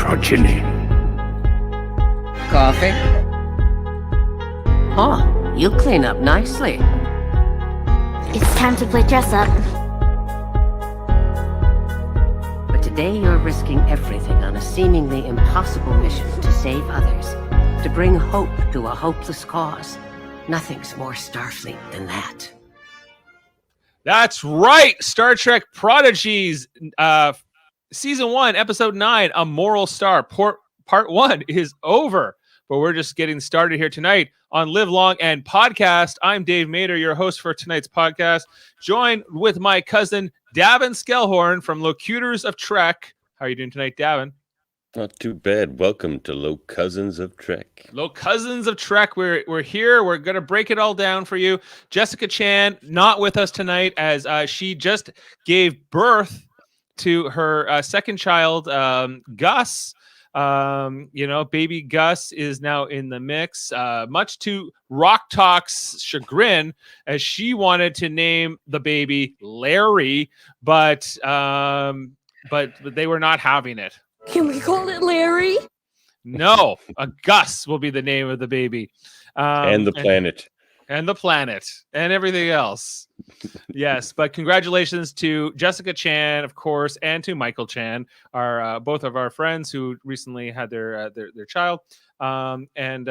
Progeny. Coffee? Oh, you clean up nicely. It's time to play dress up. But today you're risking everything on a seemingly impossible mission to save others, to bring hope to a hopeless cause. Nothing's more Starfleet than that. That's right. Star Trek Prodigy's Season 1, Episode 9, A Moral Star. Part 1 is over, but we're just getting started here tonight on Live Long and Podcast. I'm Dave Mader, your host for tonight's podcast, joined with my cousin Davan Skelhorn from Locutors of Trek. How are you doing tonight, Davan? Not too bad. Welcome to Low Cousins of Trek. Low Cousins of Trek. We're here. We're going to break it all down for you. Jessica Chan, not with us tonight, as she just gave birth to her second child, Gus. Baby Gus is now in the mix, much to Rok-Tahk's chagrin, as she wanted to name the baby Larry, but they were not having it. Can we call it Larry? No, a Gus will be the name of the baby. And the planet. And the planet. And everything else. Yes, but congratulations to Jessica Chan, of course, and to Michael Chan, our both of our friends who recently had their child. And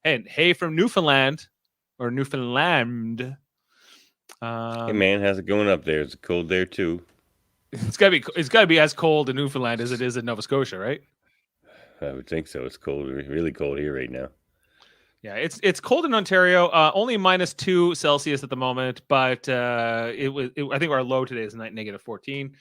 hey from Newfoundland or Newfoundland. Hey man, how's it going up there? Is it cold there too? It's gotta be as cold in Newfoundland as it is in Nova Scotia, right? I would think so. It's cold, really cold here right now. Yeah, it's cold in Ontario. Only -2 Celsius at the moment, but I think our low today is -14.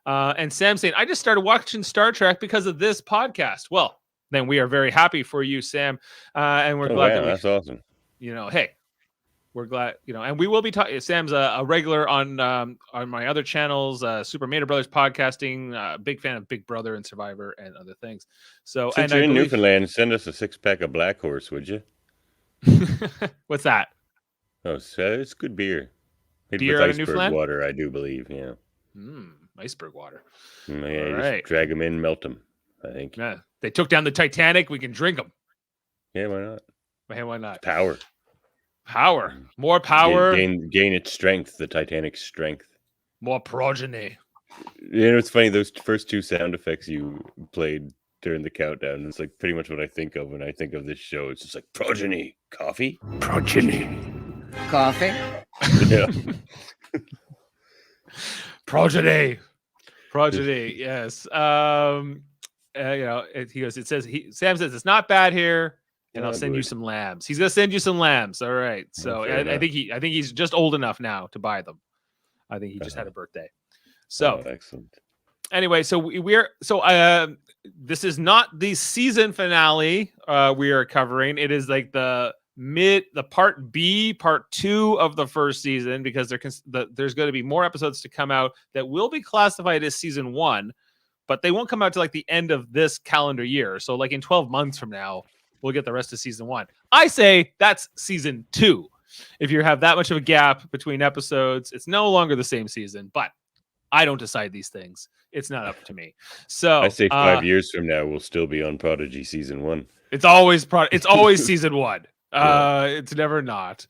And Sam saying, I just started watching Star Trek because of this podcast. Well, then we are very happy for you, Sam, and we're glad that's awesome. Hey. We're glad, and we will be talking. Sam's a regular on my other channels, Super Mader Brothers Podcasting. Big fan of Big Brother and Survivor and other things. So, since you're in Newfoundland, send us a 6-pack of Black Horse, would you? What's that? Oh, so it's good beer. Beer with out of iceberg Newfoundland? water, I do believe. Yeah. Iceberg water. Yeah, All you right. just drag them in, melt them. I think. Yeah, they took down the Titanic. We can drink them. Yeah, why not? Hey, why not? Power, more power. Gain its strength. The Titanic's strength. More progeny. It's funny, those first 2 sound effects you played during the countdown, it's like pretty much what I think of when I think of this show. It's just like progeny, coffee, Progeny. Coffee? yeah. Progeny. Yes. Sam says it's not bad here, and I'll send you some lambs. He's gonna send you some lambs. All right. So I think he's just old enough now to buy them. I think he just had a birthday. So excellent. Anyway, so this is not the season finale we are covering. It is like the part B, part 2 of the first season, because there's going to be more episodes to come out that will be classified as season 1, but they won't come out to like the end of this calendar year. So like in 12 months from now, we'll get the rest of season 1. I say that's season 2. If you have that much of a gap between episodes, it's no longer the same season, but I don't decide these things. It's not up to me. So I say 5 years from now, we'll still be on Prodigy season 1. It's always season 1. Yeah. It's never not.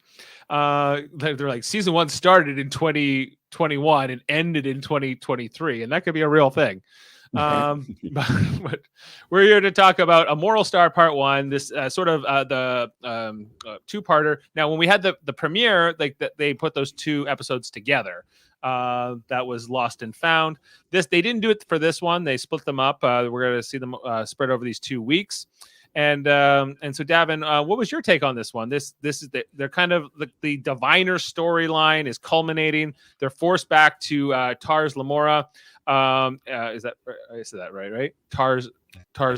They're like season 1 started in 2021 and ended in 2023, and that could be a real thing. But we're here to talk about A Moral Star Part 1. This sort of the 2-parter. Now, when we had the premiere, they put those 2 episodes together. That was Lost and Found. They didn't do it for this one. They split them up. We're going to see them spread over these 2 weeks. And so Davan, what was your take on this one? This is they're kind of the Diviner storyline is culminating. They're forced back to Tars Lamora. Is that I said that right? Tars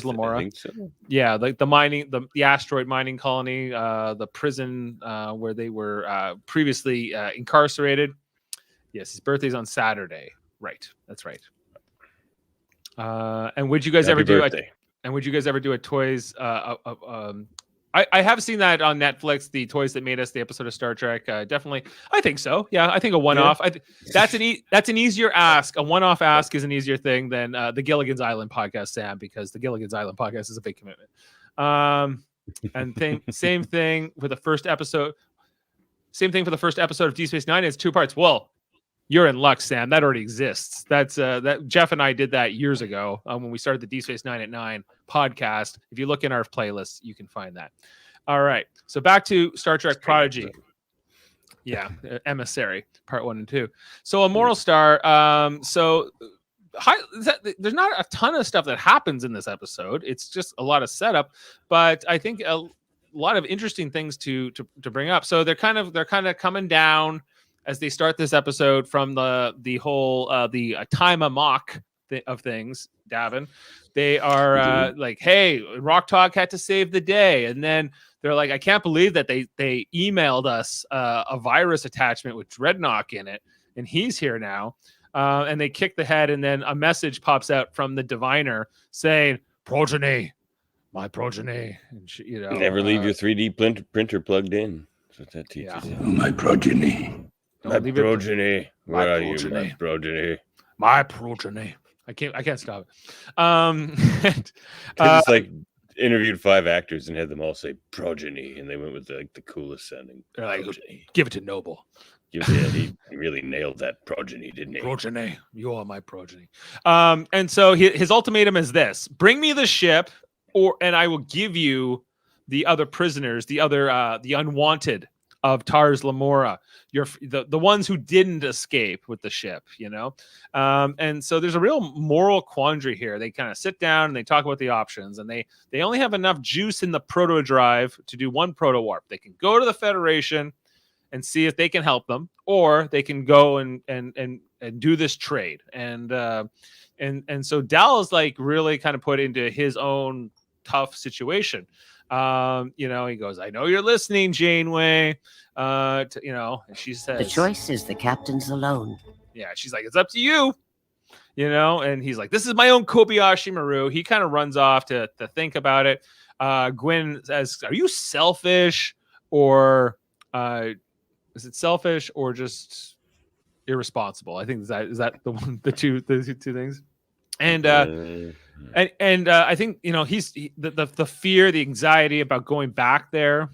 Lamora. I think so. Yeah, like the asteroid mining colony, the prison where they were previously incarcerated. Yes, his birthday's on Saturday. Right, that's right. And would you guys ever do a Toys I have seen that on Netflix, the Toys That Made Us, the episode of Star Trek. Definitely, I think so. Yeah, I think a one-off. That's an easier ask. A one-off ask is an easier thing than the Gilligan's Island podcast, Sam, because the Gilligan's Island podcast is a big commitment. And same thing for the first episode. Same thing for the first episode of Deep Space Nine. It's 2 parts. Well, you're in luck, Sam. That already exists. That's that Jeff and I did that years ago when we started the Deep Space Nine at 9 podcast. If you look in our playlist, you can find that. All right. So back to Star Trek Prodigy. Yeah, Emissary, part 1 and 2. So a moral star. There's not a ton of stuff that happens in this episode. It's just a lot of setup, but I think a lot of interesting things to bring up. So they're kind of coming down as they start this episode from the whole time mock of things, Davan. They are like, hey, Rok-Tahk had to save the day. And then they're like, I can't believe that they emailed us a virus attachment with Dreadnought in it. And he's here now. And they kick the head. And then a message pops out from the diviner saying, progeny, my progeny. And she, never leave your 3D printer plugged in. That's what that teaches you. My progeny. My progeny. Where are you, my progeny? My progeny. I can't stop it. It's like interviewed 5 actors and had them all say progeny, and they went with the coolest sounding. They're like, give it to Noble. He really nailed that progeny, didn't he? Progeny, you are my progeny. And so his ultimatum is this: bring me the ship, and I will give you the other prisoners, the unwanted of Tars Lamora, the ones who didn't escape with the ship, and so there's a real moral quandary here. They kind of sit down and they talk about the options, and they only have enough juice in the proto drive to do one proto warp. They can go to the Federation and see if they can help them, or they can go and do this trade. And so Dal is like really kind of put into his own tough situation. He goes, I know you're listening, Janeway. And she says, The choice is the captain's alone. Yeah, she's like, it's up to you. And he's like, this is my own Kobayashi Maru. He kind of runs off to think about it. Gwyn says, are you selfish, or is it selfish or just irresponsible? I think is that the two things. And I think he's the fear, the anxiety about going back there.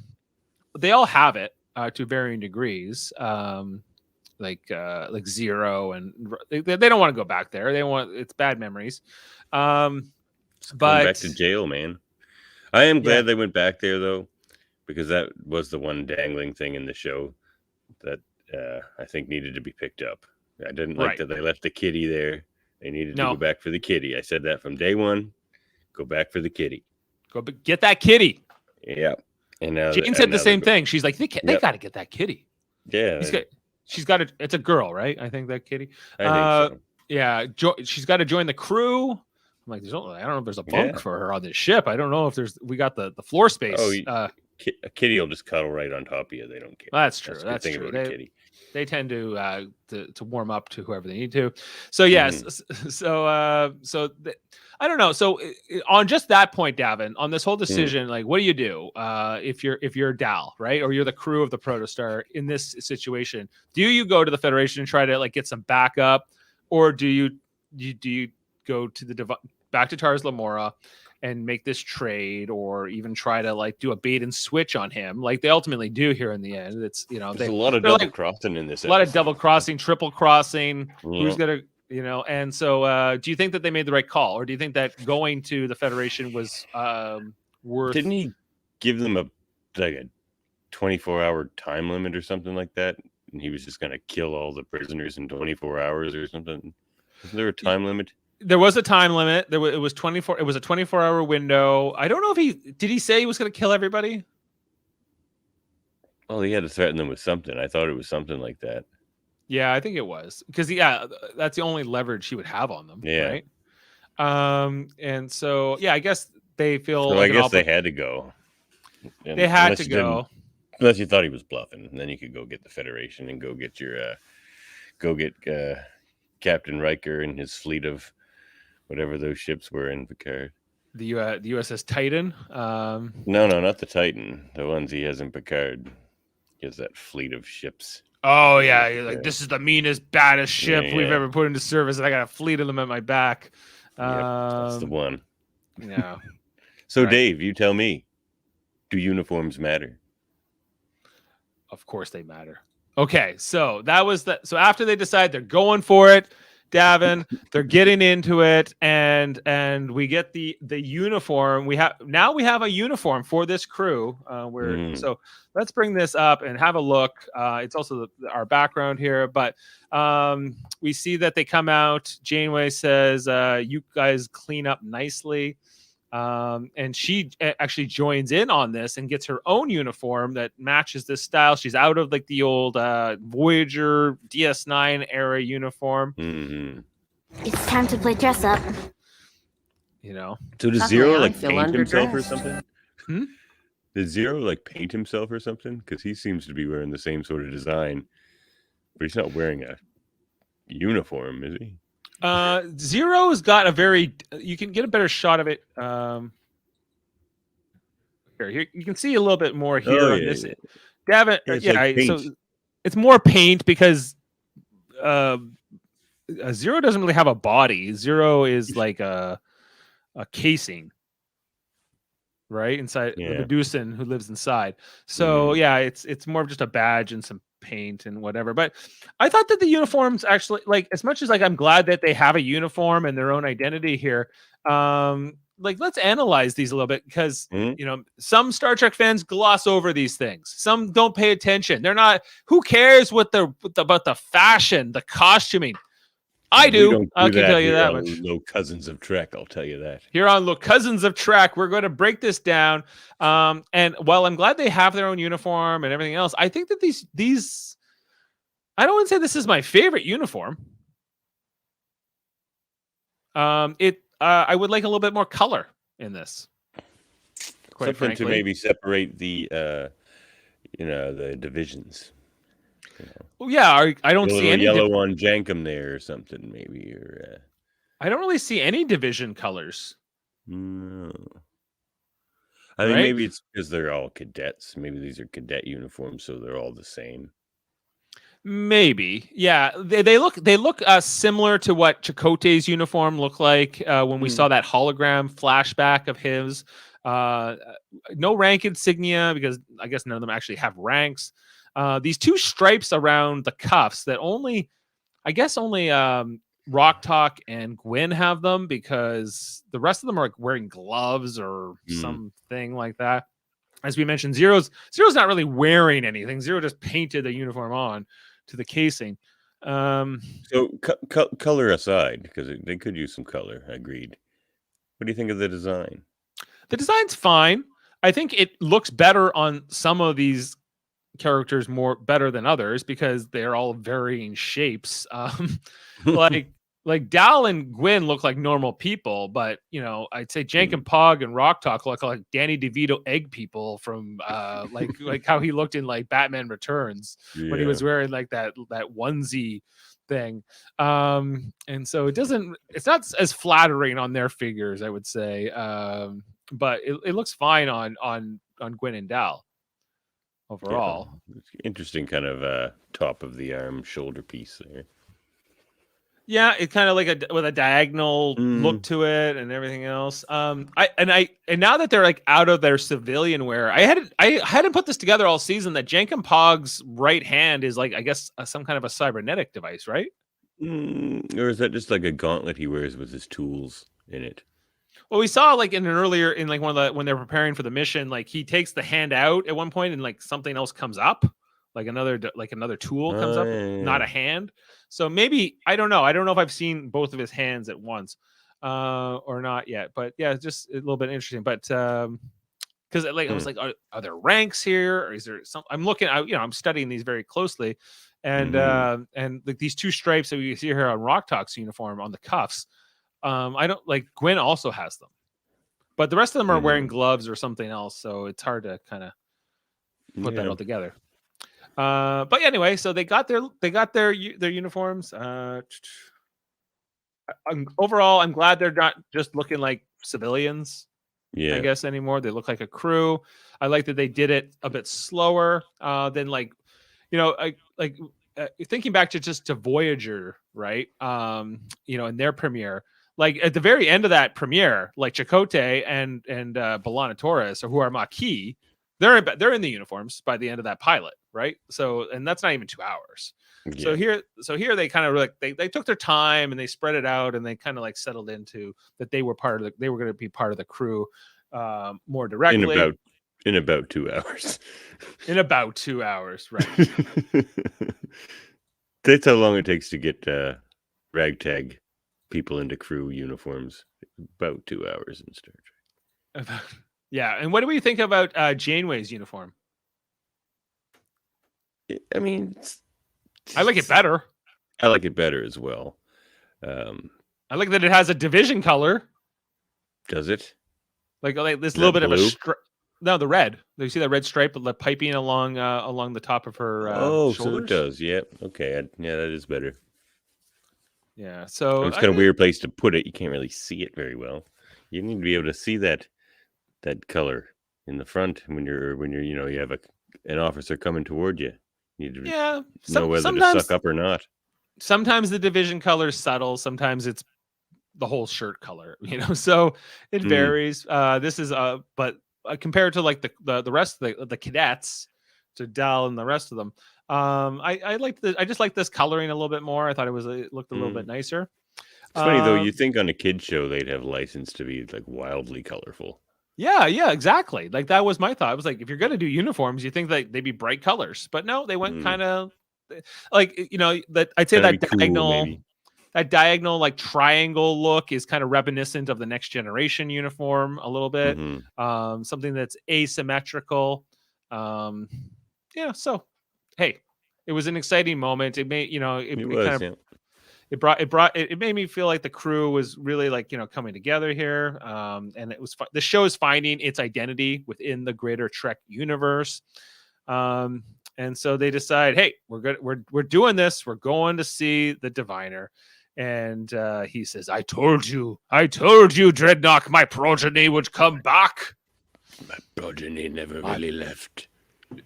They all have it to varying degrees. Like Zero, and they don't want to go back there. It's bad memories. But going back to jail, man. I am glad they went back there though, because that was the one dangling thing in the show that I think needed to be picked up. I didn't like that they left the kitty there. They needed to go back for the kitty. I said that from day one. Go back for the kitty. Go get that kitty. Yeah. And now Jane said the same thing. She's like, they got to get that kitty. Yeah. She's got to. It's a girl, right? I think that kitty. I think so. Yeah. She's got to join the crew. I'm like, I don't know if there's a bunk for her on this ship. I don't know if we got the floor space. Oh, a kitty will just cuddle right on top of you. They don't care. That's true. That's true. About a kitty. They tend to warm up to whoever they need to. So yes. I don't know. So on just that point, Davan, on this whole decision, like, what do you do if you're Dal, right, or you're the crew of the Protostar in this situation? Do you go to the Federation and try to like get some backup, or do you go to back to Tars Lamora and make this trade, or even try to like do a bait and switch on him, like they ultimately do here in the end? It's there's a lot of double crossing in this. A lot of double crossing, triple crossing. Yeah. Who's gonna, And so, do you think that they made the right call, or do you think that going to the Federation was worth? Didn't he give them a 24-hour time limit or something like that? And he was just gonna kill all the prisoners in 24 hours or something. Isn't there a time limit? There was a time limit. It was 24. It was a 24-hour window. I don't know if did he say he was going to kill everybody? Well, he had to threaten them with something. I thought it was something like that. Yeah, I think it was, because that's the only leverage he would have on them. Yeah. Right. And so I guess they feel. So I guess they had to go. They had to go. Unless you thought he was bluffing, and then you could go get the Federation and go get Captain Riker and his fleet of whatever those ships were in Picard. the USS Titan. No, not the Titan. The ones he has in Picard. He has that fleet of ships. Oh yeah, you're like, this is the meanest, baddest ship we've Yeah. ever put into service, and I got a fleet of them at my back. That's the one. Yeah. So, Right. Dave, you tell me, do uniforms matter? Of course they matter. Okay, so that was so after they decide they're going for it, Davin, they're getting into it, and we get the uniform. We have a uniform for this crew. So let's bring this up and have a look. It's also our background here, but we see that they come out. Janeway says, "You guys clean up nicely." And she actually joins in on this and gets her own uniform that matches this style. She's out of like the old Voyager DS9 era uniform. It's time to play dress up. You know. So does Suddenly Zero I like feel paint himself or underdressed. something? Does Zero like paint himself or something? Because he seems to be wearing the same sort of design, but he's not wearing a uniform, is he? Zero's got a very. You can get a better shot of it. Here you can see a little bit more here on this. Yeah. Davin, It's yeah. like paint. So it's more paint because Zero doesn't really have a body. Zero is like a casing, right inside the Medusan who lives inside. So yeah, it's more of just a badge and some paint and whatever. But I thought that the uniforms actually, like, as much as like I'm glad that they have a uniform and their own identity here. Like, let's analyze these a little bit because you know, some Star Trek fans gloss over these things. Some don't pay attention. They're not. Who cares about the fashion, the costuming? I do. I can tell you that much. Low Cousins of Trek, I'll tell you that. Here on Low Cousins of Trek, we're going to break this down. And while I'm glad they have their own uniform and everything else, I think that these I don't want to say this is my favorite uniform. I would like a little bit more color in this. Something frankly. to maybe separate the the divisions. Well, yeah, I don't see any yellow on Jankum there or something, maybe. Or I don't really see any division colors. No. I think maybe it's because they're all cadets. Maybe these are cadet uniforms, so they're all the same. Maybe, yeah. They look similar to what Chakotay's uniform looked like when we saw that hologram flashback of his. No rank insignia because I guess none of them actually have ranks. These two stripes around the cuffs that only Rok-Tahk and Gwyn have them because the rest of them are like wearing gloves or something like that. As we mentioned, Zero's not really wearing anything. Zero just painted the uniform on to the casing. So color aside, because they could use some color. Agreed. What do you think of the design? The design's fine. I think it looks better on some of these characters better than others because they're all varying shapes. Like Dal and Gwyn look like normal people, but you know, I'd say Jankum Pog and Rok-Tahk look like Danny DeVito egg people from like how he looked in like Batman Returns when he was wearing like that onesie thing. And so it's not as flattering on their figures, I would say. But it looks fine on Gwyn and Dal overall. Yeah. Interesting kind of top of the arm shoulder piece there. Yeah, it's kind of like with a diagonal look to it and everything else. And now that they're like out of their civilian wear, I hadn't put this together all season that Jankum Pog's right hand is like, I guess, some kind of a cybernetic device, right? Or is that just like a gauntlet he wears with his tools in it? Well, we saw like in like one of when they're preparing for the mission, like he takes the hand out at one point and like something else comes up. Like another tool comes up, not a hand. So maybe I don't know if I've seen both of his hands at once or not yet. But yeah, it's just a little bit interesting. But because I was like, are there ranks here, or is there some? I'm looking, I'm studying these very closely, and like these two stripes that we see here on Rok-Tahk's uniform on the cuffs. I don't like Gwyn also has them, but the rest of them are wearing gloves or something else. So it's hard to kind of put that all together. But anyway, so they got their uniforms. overall, I'm glad they're not just looking like civilians. Yeah. I guess anymore. They look like a crew. I like that they did it a bit slower than like, thinking back to Voyager, right? In their premiere, like at the very end of that premiere, like Chakotay and B'Elanna Torres, or who are Maquis, they're in the uniforms by the end of that pilot, right? So, and that's not even 2 hours. Yeah. So here they kind of like they took their time and they spread it out and they kind of like settled into that they were going to be part of the crew more directly in about 2 hours. In about 2 hours, right? That's how long it takes to get ragtag people into crew uniforms. About 2 hours in Star Trek. Yeah, and what do we think about Janeway's uniform? I mean, I like it better. I like it better as well. I like that it has a division color. Does it? Like this little bit blue? of a no, the red. Do you see that red stripe of the piping along the top of her shoulders? So it does. Yeah. Okay. Yeah, that is better. Yeah. So it's kind of a weird place to put it. You can't really see it very well. You need to be able to see that color in the front when you're you have an officer coming toward you. You need to know whether to suck up or not. Sometimes the division color is subtle. Sometimes it's the whole shirt color. So it varies. This is but compared to like the rest of the cadets, to Dal and the rest of them, I just like this coloring a little bit more. I thought it looked a little bit nicer. It's funny though. You think on a kid show they'd have license to be like wildly colorful. Yeah, exactly. Like that was my thought. I was like, if you're gonna do uniforms, you think that they'd be bright colors, but no, they went kind of like that. I'd say that diagonal. Cool, that diagonal like triangle look is kind of reminiscent of the Next Generation uniform a little bit. Something that's asymmetrical. So hey, it was an exciting moment. It made it made me feel like the crew was really like coming together here. And it was the show is finding its identity within the greater Trek universe. And so they decide, hey, we're doing this. We're going to see the Diviner. And he says, I told you, Dreadnought, my progeny would come back. My progeny never really left.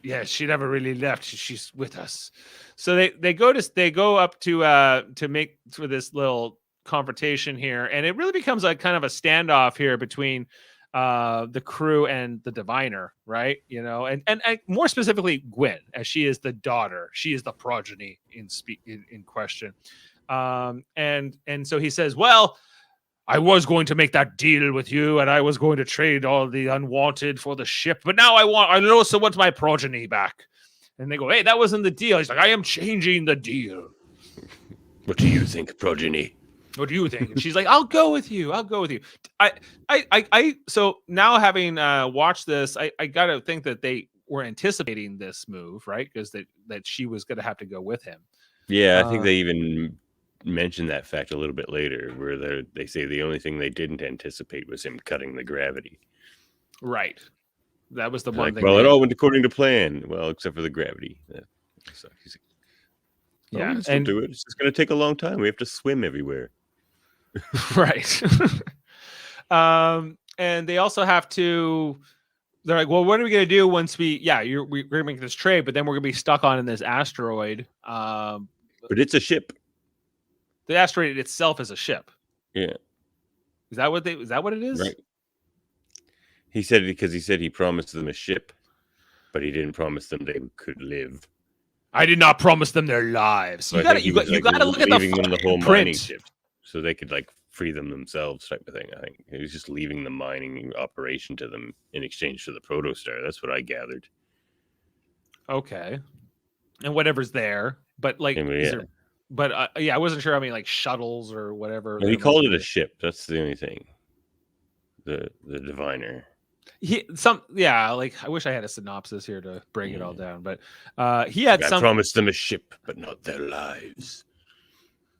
Yeah, she never really left. She's with us. So they go up to make for this little confrontation here, and it really becomes like kind of a standoff here between the crew and the Diviner, right? And more specifically Gwyn, as she is the daughter, she is the progeny in question. And so he says, well, I was going to make that deal with you, and I was going to trade all the unwanted for the ship, but now I also want my progeny back. And they go, hey, that wasn't the deal. He's like, I am changing the deal. What do you think, progeny? What do you think? And she's like, I'll go with you. So now having watched this, I gotta think that they were anticipating this move, right? Because that she was gonna have to go with him. Yeah, I think they even mention that fact a little bit later, where they say the only thing they didn't anticipate was him cutting the gravity. Right. That was the one thing. Well, it all went according to plan. Well, except for the gravity. So he's like, yeah, and do it. It's just going to take a long time. We have to swim everywhere. Right. And they also have to. They're like, well, what are we going to do once we're going to make this trade, but then we're going to be stuck on this asteroid. But it's a ship. The asteroid itself is a ship. Yeah. Is that what it is? Right. He said he promised them a ship, but he didn't promise them they could live. I did not promise them their lives. So you got to look at the whole mining ship, so they could like free them themselves, type of thing. I think he was just leaving the mining operation to them in exchange for the protostar. That's what I gathered. Okay, and whatever's there, but like, I wasn't sure how many like shuttles or whatever. Well, he called it a ship. That's the only thing. The Diviner. I wish I had a synopsis here to break it all down, but I promised them a ship, but not their lives.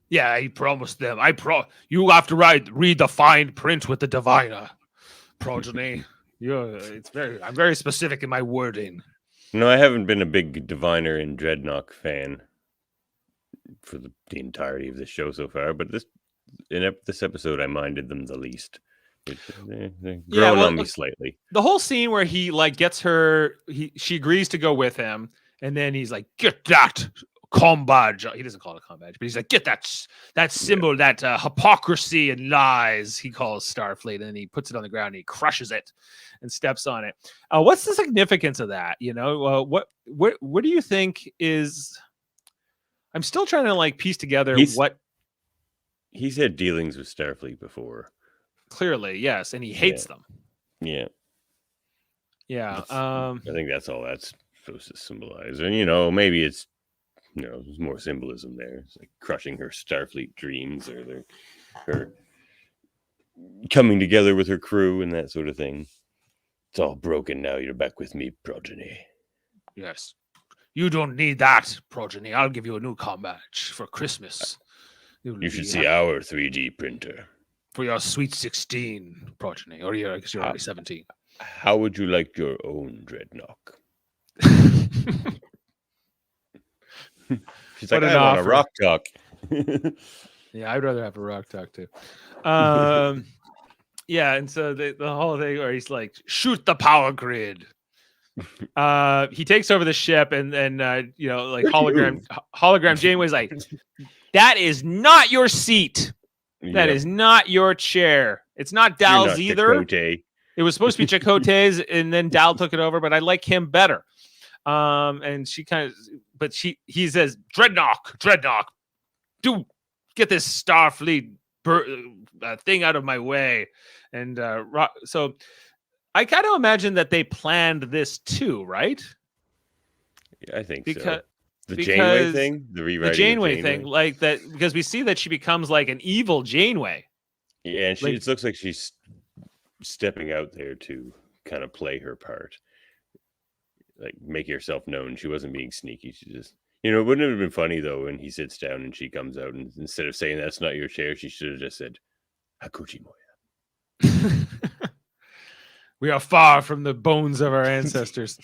Yeah, he promised them. You have to read the fine print with the Diviner, progeny. I'm very specific in my wording. No, I haven't been a big Diviner and Dreadnought fan for the entirety of the show so far, but this episode, I minded them the least. They're growing on me slightly. The whole scene where he like gets her, she agrees to go with him, and then he's like, "Get that combadge." He doesn't call it a combadge, but he's like, "Get that symbol, that hypocrisy and lies." He calls Starfleet, and then he puts it on the ground and he crushes it and steps on it. What's the significance of that? You know, what do you think is? I'm still trying to like piece together what he's had dealings with Starfleet before. Clearly, yes, and he hates them. Yeah. I think that's all that's supposed to symbolize. And maybe it's there's more symbolism there. It's like crushing her Starfleet dreams, or her coming together with her crew and that sort of thing. It's all broken now. You're back with me, Prodigy. Yes. You don't need that, Prodigy. I'll give you a new combat for Christmas. You should see our 3D printer. For your sweet 16, Prodigy. Or I guess you're already 17. How would you like your own Dreadnought? She's like, I want a Rok-Tahk. Yeah, I'd rather have a Rok-Tahk too. Yeah, and so the whole thing where he's like, shoot the power grid. He takes over the ship, and then like hologram Janeway's like, that is not your seat. That is not your chair. It's not Dal's either. Chakotay. It was supposed to be Chakotay's, and then Dal took it over, but I like him better. And she he says, Dreadnought, do get this Starfleet thing out of my way. And so I kind of imagine that they planned this too, right? Yeah, I think so. The Janeway thing, the rewriting. The Janeway thing, like that, because we see that she becomes like an evil Janeway. Yeah, and it looks like she's stepping out there to kind of play her part, like make herself known. She wasn't being sneaky. She just, wouldn't it have been funny though when he sits down and she comes out, and instead of saying that's not your chair, she should have just said, "Hakuchi Moya." We are far from the bones of our ancestors.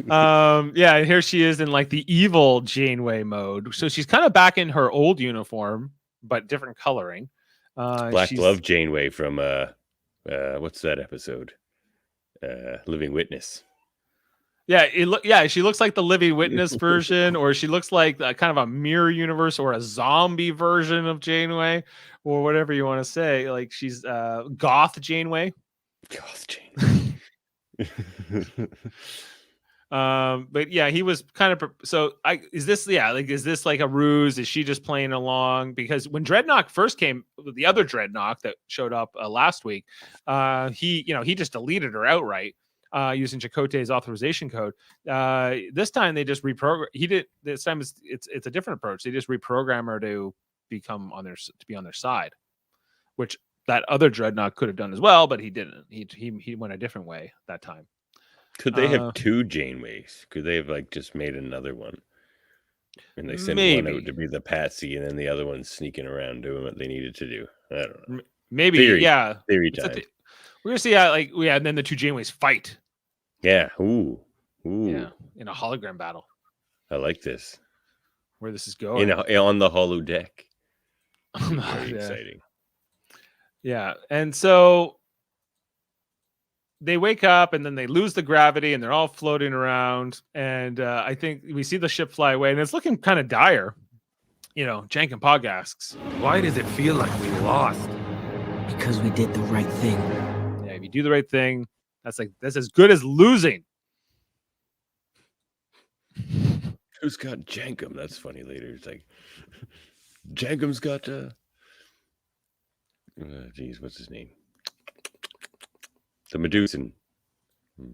And here she is in like the evil Janeway mode. So she's kind of back in her old uniform, but different coloring. Black Glove Janeway from what's that episode? Living Witness. Yeah, she looks like the Living Witness version, or she looks like kind of a mirror universe or a zombie version of Janeway, or whatever you want to say. Like she's goth Janeway. Goth Janeway. But yeah, he was kind of is this like a ruse? Is she just playing along? Because when Dreadnought first came, the other Dreadnought that showed up last week, he just deleted her outright using Chakotay's authorization code. This time they just this time it's a different approach. They just reprogram her to be on their side, which that other Dreadnought could have done as well, but he didn't. He went a different way that time. Could they have two Janeways? Could they have like just made another one? And they sent one out to be the patsy, and then the other one sneaking around doing what they needed to do. I don't know. Maybe, Theory yeah. time. We're gonna see how and then the two Janeways fight. Yeah. Ooh. Yeah. In a hologram battle. I like this. Where this is going. On the holodeck. Very exciting. Yeah, and so they wake up, and then they lose the gravity, and they're all floating around. And I think we see the ship fly away, and it's looking kind of dire. Jank and Pog asks, "Why does it feel like we lost?" Because we did the right thing. Yeah, if you do the right thing, that's as good as losing. Who's got Jankum? That's funny. Later, it's like Jankum's got. What's his name? The Medusan.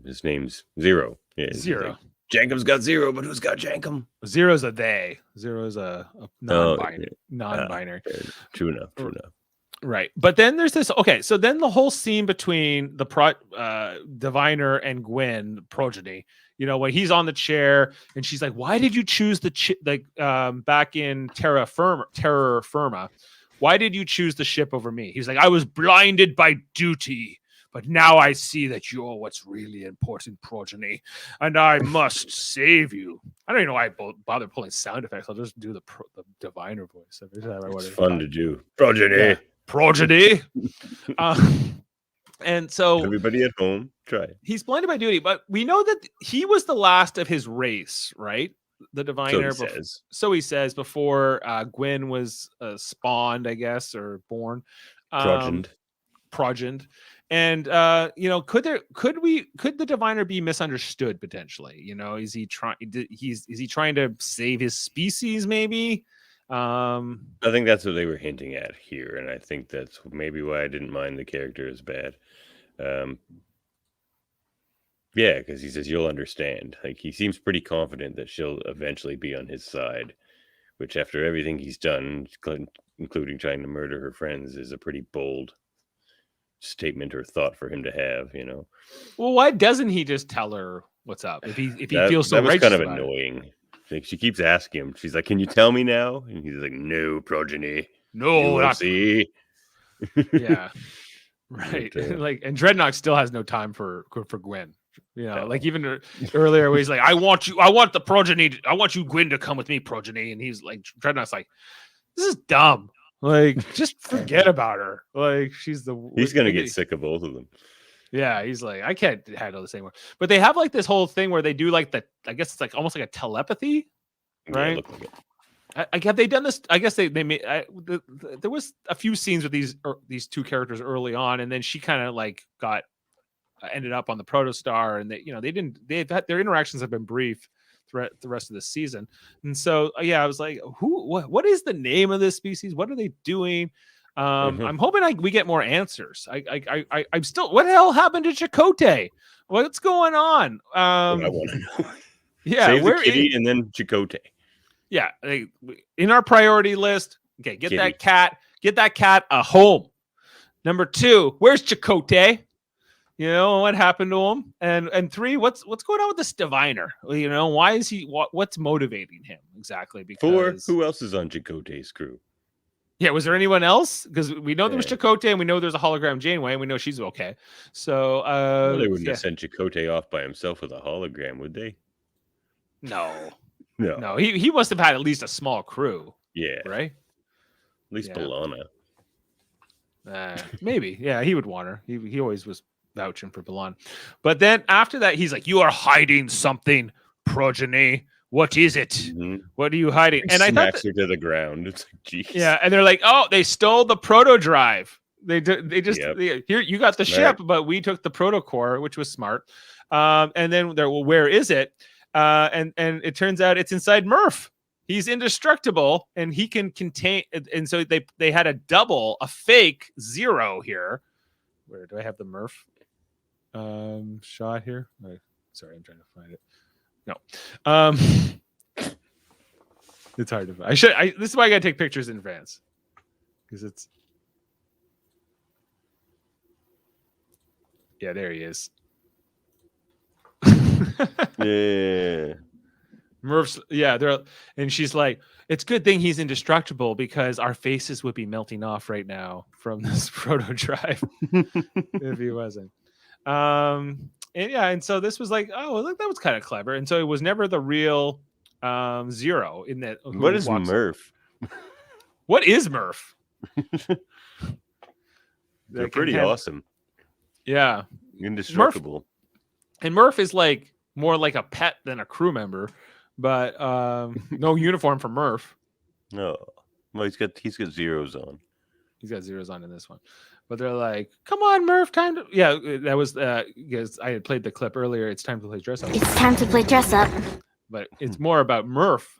His name's Zero. Yeah, Zero. Like, Jankum's got Zero, but who's got Jankum? Zero's a they. Zero's a non-binary. True enough. Right. But then there's this. Okay, so then the whole scene between the Diviner and Gwen, Prodigy, when he's on the chair and she's like, "Why did you choose back in Terra Firma? Why did you choose the ship over me?" He's like, "I was blinded by duty, but now I see that you're what's really important, Progeny, and I must save you." I don't even know why I bother pulling sound effects. I'll just do the Diviner voice. It's fun to do. Progeny. Prodigy. And so Everybody at home, try it. he's blinded by duty, but we know that he was the last of his race, right? The diviner. So he says before Gwyn was spawned, I guess, or born. Progened. And could the diviner be misunderstood potentially? Is he trying to save his species maybe? I think that's what they were hinting at here, and I think that's maybe why I didn't mind the character as bad. Yeah, because he says you'll understand. Like, he seems pretty confident that she'll eventually be on his side, which after everything he's done, including trying to murder her friends, is a pretty bold statement or thought for him to have. Well, why doesn't he just tell her what's up if he feels so that was righteous kind of about annoying. Like, she keeps asking him. She's like, "Can you tell me now?" And he's like, "No, Progeny. No, not see." Yeah, right. And Dreadnought still has no time for Gwyn. Like even earlier where he's like, I want the Progeny. I want you, Gwyn, to come with me, Progeny. And he's like, Dreadnought's like, this is dumb. Like, just forget about her. Like, he's gonna get sick of both of them. Yeah, he's like, I can't handle this anymore. But they have like this whole thing where they do like I guess it's like almost like a telepathy, right? Yeah, have they done this? I guess they made. There was a few scenes with these two characters early on, and then she kind of like ended up on the Protostar, and their interactions have been brief throughout the rest of the season. And so I was like, what is the name of this species? What are they doing? I'm hoping we get more answers. I'm still. What the hell happened to Chakotay? What's going on? I want to know. Yeah, save the kitty and then Chakotay. Yeah, in our priority list. Okay, get that cat a home. Number 2, where's Chakotay? What happened to him? And 3, what's going on with this diviner? Why is he? What's motivating him exactly? Because 4, who else is on Chakotay's crew? Yeah, was there anyone else? Because we know there was Chakotay, and we know there's a hologram Janeway, and we know she's okay. So they wouldn't have sent Chakotay off by himself with a hologram, would they? No. He must have had at least a small crew. Yeah, right. At least B'Elanna. Maybe. Yeah, he would want her. He always was vouching for B'Elanna. But then after that, he's like, "You are hiding something, Progeny. What is it? Mm-hmm. What are you hiding?" And I smacks her to the ground. It's like, geez. Yeah, and they're like, "Oh, they stole the proto drive. They just here you got the ship, but we took the proto core, which was smart." And then they're, well, where is it? And it turns out it's inside Murph. He's indestructible, and he can contain. And so they had a fake 0 here. Where do I have the Murph shot here? Sorry, I'm trying to find it. No, it's hard to find. This is why I gotta take pictures in advance, because it's. Yeah, there he is. Yeah. Murph's, and she's like, it's a good thing he's indestructible because our faces would be melting off right now from this proto drive if he wasn't. And so this was like, oh, look, that was kind of clever. And so it was never the real 0 in that. What is Murph? What is Murph? They're pretty awesome. Yeah. Indestructible. Murph is like more like a pet than a crew member, but no uniform for Murph. No. Well, he's got zeros on. He's got zeros on in this one. But they're like, come on, Murph, time to... Yeah, that was... because I had played the clip earlier. It's time to play dress up. It's time to play dress up. But it's more about Murph,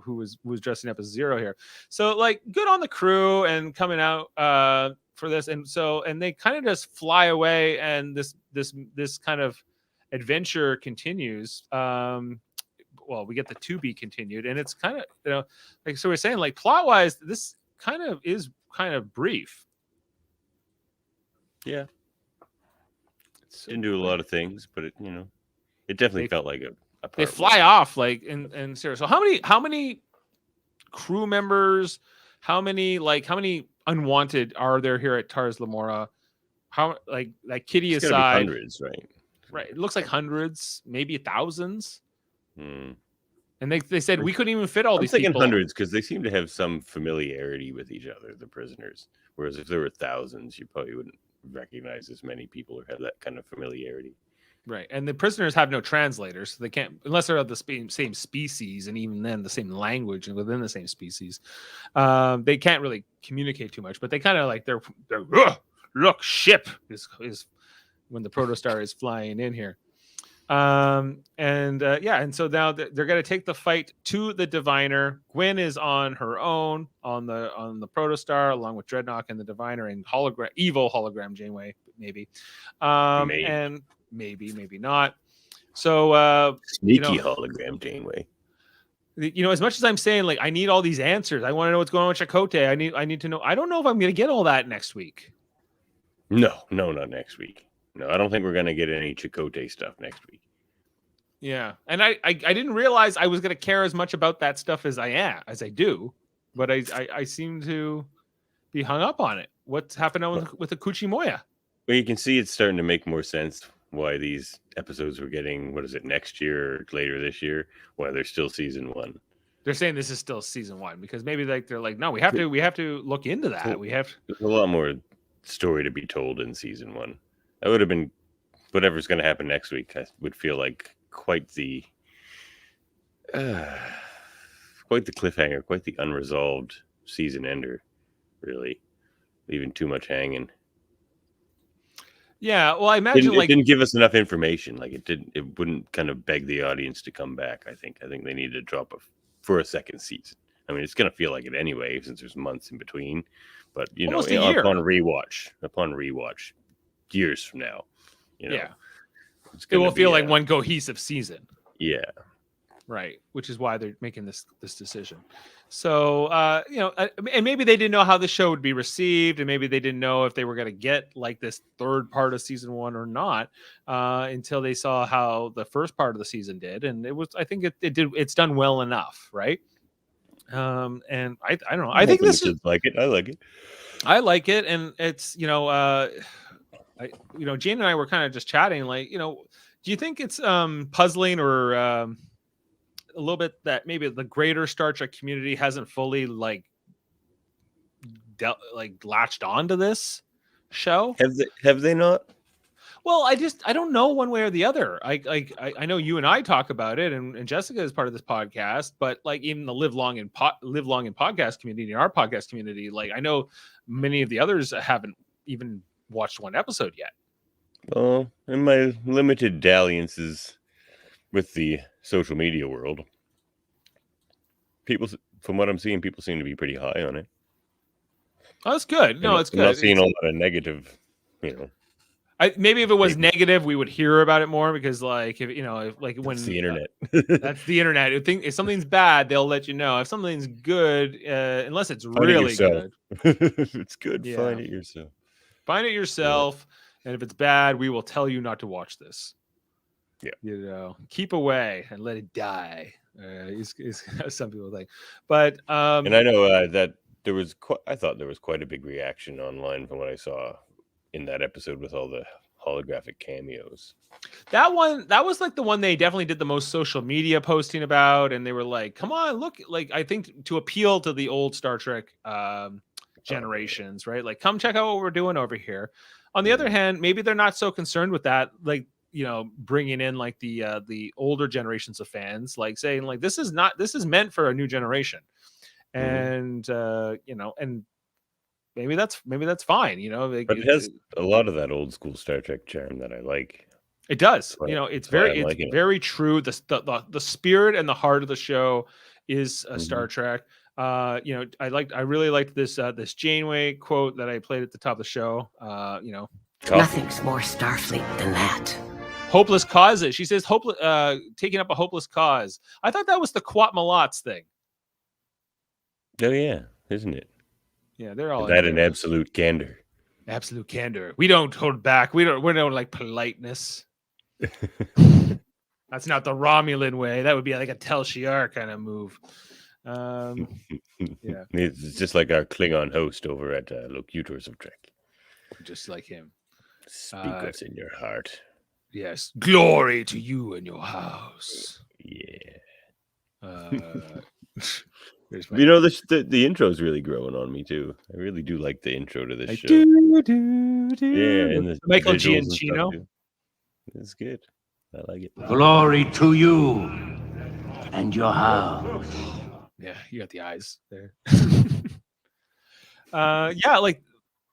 who was dressing up as 0 here. So, like, good on the crew and coming out for this. And they kind of just fly away, and this kind of adventure continues. Well, we get the to be continued, and it's kind of, like, so we're saying, like, plot-wise, this kind of is kind of brief. Yeah, didn't do a lot of things, but it definitely felt like a they fly off like in serious. So how many crew members, how many unwanted are there here at Tars Lamora? How like Kitty it's aside, hundreds, right? Right, it looks like hundreds, maybe thousands. And they said we couldn't even fit all I'm these thinking people. hundreds because they seem to have some familiarity with each other, the prisoners. Whereas if there were thousands, you probably wouldn't recognize as many people or have that kind of familiarity. Right. And the prisoners have no translators. So they can't, unless they're of the same species, and even then the same language and within the same species. They can't really communicate too much, but they kind of like they're look, ship is when the protostar is flying in here. And so now they're going to take the fight to the diviner. Gwen is on her own on the protostar along with Dreadnought and the diviner and evil hologram Janeway, maybe. And maybe not. So sneaky hologram Janeway. As much as I'm saying, like, I need all these answers, I want to know what's going on with Chakotay. I need to know. I don't know if I'm going to get all that next week. No, not next week. No, I don't think we're going to get any Chakotay stuff next week. Yeah, and I didn't realize I was going to care as much about that stuff as I do, but I seem to be hung up on it. What's happening with the Kuchi Moya? Well, you can see it's starting to make more sense why these episodes were getting, what is it, next year or later this year, why they're still season 1. They're saying this is still season 1 because maybe they're like, no, we have to look into that. There's a lot more story to be told in season 1. That would have been whatever's going to happen next week. I would feel like quite the cliffhanger, quite the unresolved season ender, really, leaving too much hanging. Yeah, well, I imagine it didn't give us enough information. Like it wouldn't kind of beg the audience to come back. I think they needed to drop for a second season. I mean, it's going to feel like it anyway since there's months in between. But almost a year. upon rewatch, years from now, yeah, it will feel like one cohesive season. Yeah, right. Which is why they're making this decision. So, and maybe they didn't know how the show would be received, and maybe they didn't know if they were going to get like this third part of season 1 or not until they saw how the first part of the season did, and I think it did. It's done well enough, right? And I don't know. I think this is like it. I like it. I like it, and it's Jane and I were kind of just chatting, like, do you think it's puzzling or a little bit that maybe the greater Star Trek community hasn't fully latched onto this show? Have they not? Well, I don't know one way or the other. I know you and I talk about it, and Jessica is part of this podcast, but like even the live long in podcast community, in our podcast community, like I know many of the others haven't even watched one episode yet. Well, in my limited dalliances with the social media world, people, from what I'm seeing, people seem to be pretty high on it. Oh, that's good. No, it's good. I'm not seeing a lot of negative, maybe if it was negative, we would hear about it more because, like, when it's the internet, that's the internet. If something's bad, they'll let you know. If something's good, unless it's really good, if it's good, yeah. Find it yourself. Find it yourself, and if it's bad, we will tell you not to watch this. Yeah, keep away and let it die. Is some people think, but and I know that there was. I thought there was quite a big reaction online from what I saw in that episode with all the holographic cameos. That was like the one they definitely did the most social media posting about, and they were like, come on, look, like I think to appeal to the old Star Trek generations, right? Like, come check out what we're doing over here. On the other hand, maybe they're not so concerned with that, like, bringing in like the older generations of fans, like saying like this is meant for a new generation, and and maybe that's fine, but it has a lot of that old school Star Trek charm that I like. It does. It's very true. The spirit and the heart of the show is Star Trek. I really liked this Janeway quote that I played at the top of the show. Nothing's more Starfleet than that. Hopeless causes. She says taking up a hopeless cause. I thought that was the Quat Malats thing. Oh yeah, isn't it? Yeah, they're all that an absolute candor. Absolute candor. We don't hold back. We don't like politeness. That's not the Romulan way. That would be like a Tel Shiar kind of move. Yeah, it's just like our Klingon host over at Locutors of Trek. Just like him. Speak us in your heart. Yes, glory to you and your house. Yeah. There's my, You know, the intro is really growing on me too. I really do like the intro to this like, show. do. Yeah, and the Michael visuals and stuff, Giacchino. too. It's good. I like it. Glory to you and your house. Yeah, you got the eyes there. Yeah, like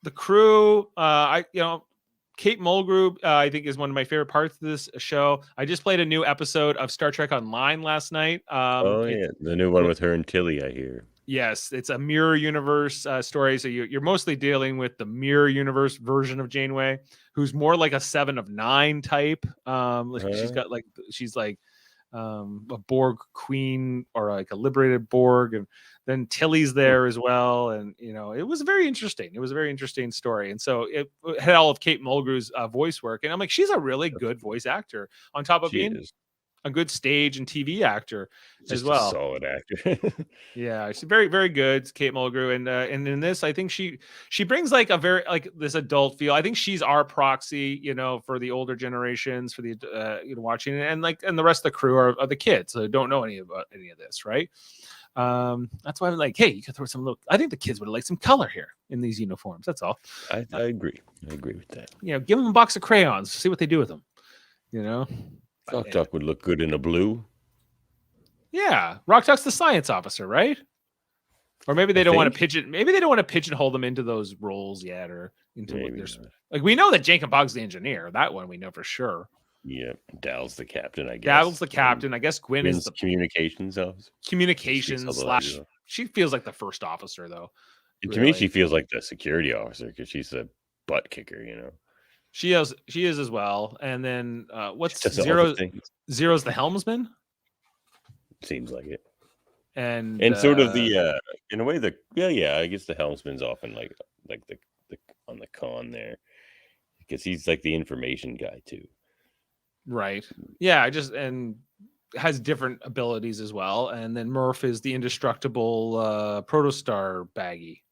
the crew. Kate Mulgrew, I think, is one of my favorite parts of this show. I just played a new episode of Star Trek Online last night. Yeah, the new one with her and Tilly, I hear. Yes, it's a mirror universe story. So you're mostly dealing with the mirror universe version of Janeway, who's more like a 7 of 9 type. She's like a Borg queen or like a liberated Borg, and then Tilly's there as well. And it was very interesting. It was a very interesting story, and so it had all of Kate Mulgrew's voice work. And I'm like, she's a really good voice actor on top of being a good stage and TV actor as well. A solid actor. Yeah, she's very, very good, Kate Mulgrew, and in this, I think she brings like a very like this adult feel. I think she's our proxy, for the older generations, for the watching it, and the rest of the crew are the kids that don't know any of this, right? That's why I'm like, hey, you could throw some I think the kids would like some color here in these uniforms. That's all. I agree. I agree with that. Give them a box of crayons, see what they do with them. Rok-Tahk would look good in a blue. Yeah, Rok-Tahk's the science officer, right? Or maybe they don't want to pigeon. Maybe they don't want to pigeonhole them into those roles yet, or into like we know that Jacob Bog's the engineer. That one we know for sure. Yeah, Dal's the captain. I guess Dal's the captain. I guess Gwyn is the communications officer. Communications / She feels like the first officer, though. And to me, she feels like the security officer because she's a butt kicker. She is as well. And then what's Zero? Zero's the helmsman. Seems like it. And sort of the in a way I guess the helmsman's often like the on the con there because he's like the information guy too. Right. Yeah. And has different abilities as well. And then Murph is the indestructible protostar baggie.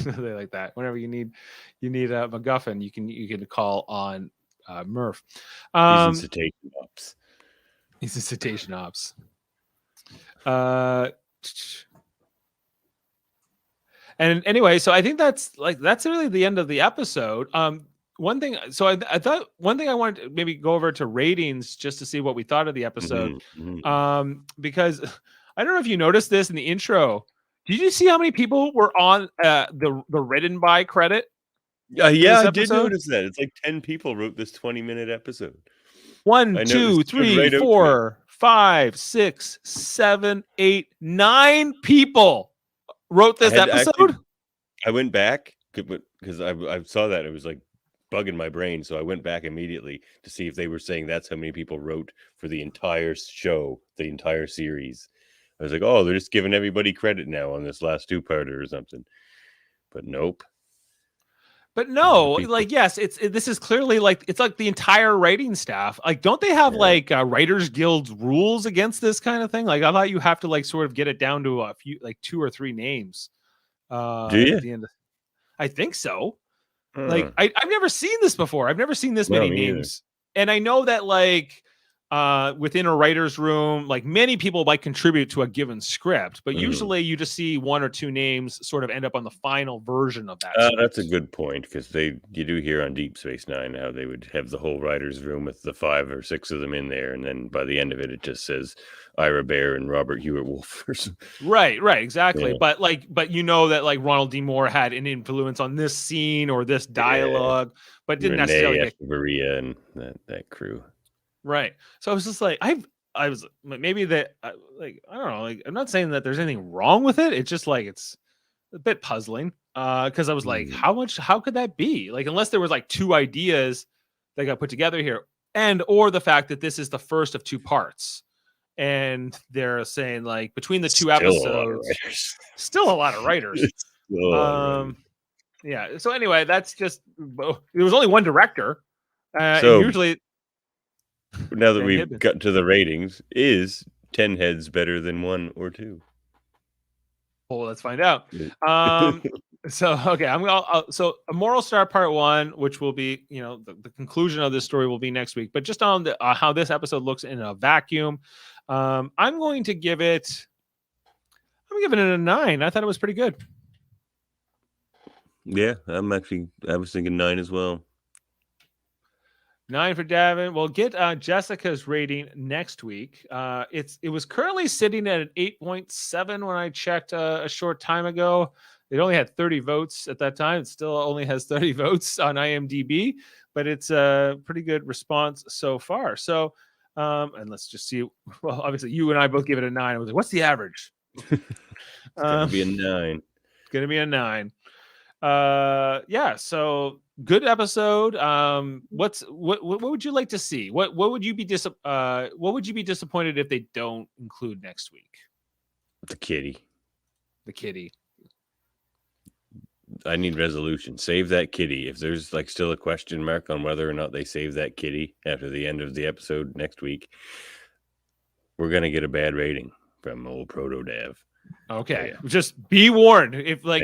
They like that. Whenever you need a MacGuffin, you can call on Murph. He's in cetacean ops. He's in cetacean ops. And anyway, so I think that's really the end of the episode. One thing, so I thought one thing I wanted to maybe go over to ratings just to see what we thought of the episode. Because I don't know if you noticed this in the intro. Did you see how many people were on the written by credit? Yeah, I did notice that. It's like 10 people wrote this 20-minute episode. 1, 2, 3, 4, 5, 6, 7, 8, 9 people wrote this episode. I went back because I saw that it was like bugging my brain, so I went back immediately to see if they were saying that's how many people wrote for the entire show, the entire series. I was like, oh, they're just giving everybody credit now on this last 2-parter or something. But nope. But no, like, yes, this is clearly like, it's like the entire writing staff. Like, don't they have like Writers Guild rules against this kind of thing? Like, I thought you have to like sort of get it down to a few, like 2 or 3 names. Do you? At the end I think so. Like, I've never seen this before. I've never seen this many names. And I know that like, within a writer's room, like many people might contribute to a given script, but usually you just see 1 or 2 names sort of end up on the final version of that. That's a good point, because you do hear on Deep Space Nine how they would have the whole writer's room with the 5 or 6 of them in there, and then by the end of it, it just says Ira Bear and Robert Hewitt Wolf. Right, exactly. Yeah. But you know that like Ronald D. Moore had an influence on this scene or this dialogue, but didn't necessarily Maria and that crew. Right. So I was just like, I was maybe that like, I don't know, like, I'm not saying that there's anything wrong with it. It's just like, it's a bit puzzling. Cause I was like, how could that be? Like, unless there was like 2 ideas that got put together here or the fact that this is the first of 2 parts. And they're saying like between the 2 episodes, still a lot of writers. Yeah. So anyway, that's just, there was only 1 director. So usually, now that we've got to the ratings, is 10 heads better than 1 or 2? Well, let's find out. So okay, so a moral star part 1, which will be, the conclusion of this story will be next week. But just on how this episode looks in a vacuum, I'm going to give it. I'm giving it a 9. I thought it was pretty good. Yeah, I was thinking 9 as well. 9 for Davin. We'll get Jessica's rating next week. It was currently sitting at an 8.7 when I checked a short time ago. It only had 30 votes at that time. It still only has 30 votes on IMDb, but it's a pretty good response so far. So, and let's just see. Well, obviously, you and I both give it a 9. I was like, what's the average? It's gonna be a 9. It's gonna be a 9. Yeah, so good episode. What would you like to see? What would you be disappointed if they don't include next week? The kitty. I need resolution. Save that kitty. If there's like still a question mark on whether or not they save that kitty after the end of the episode next week, we're gonna get a bad rating from old Proto Dav. Okay, just be warned. If like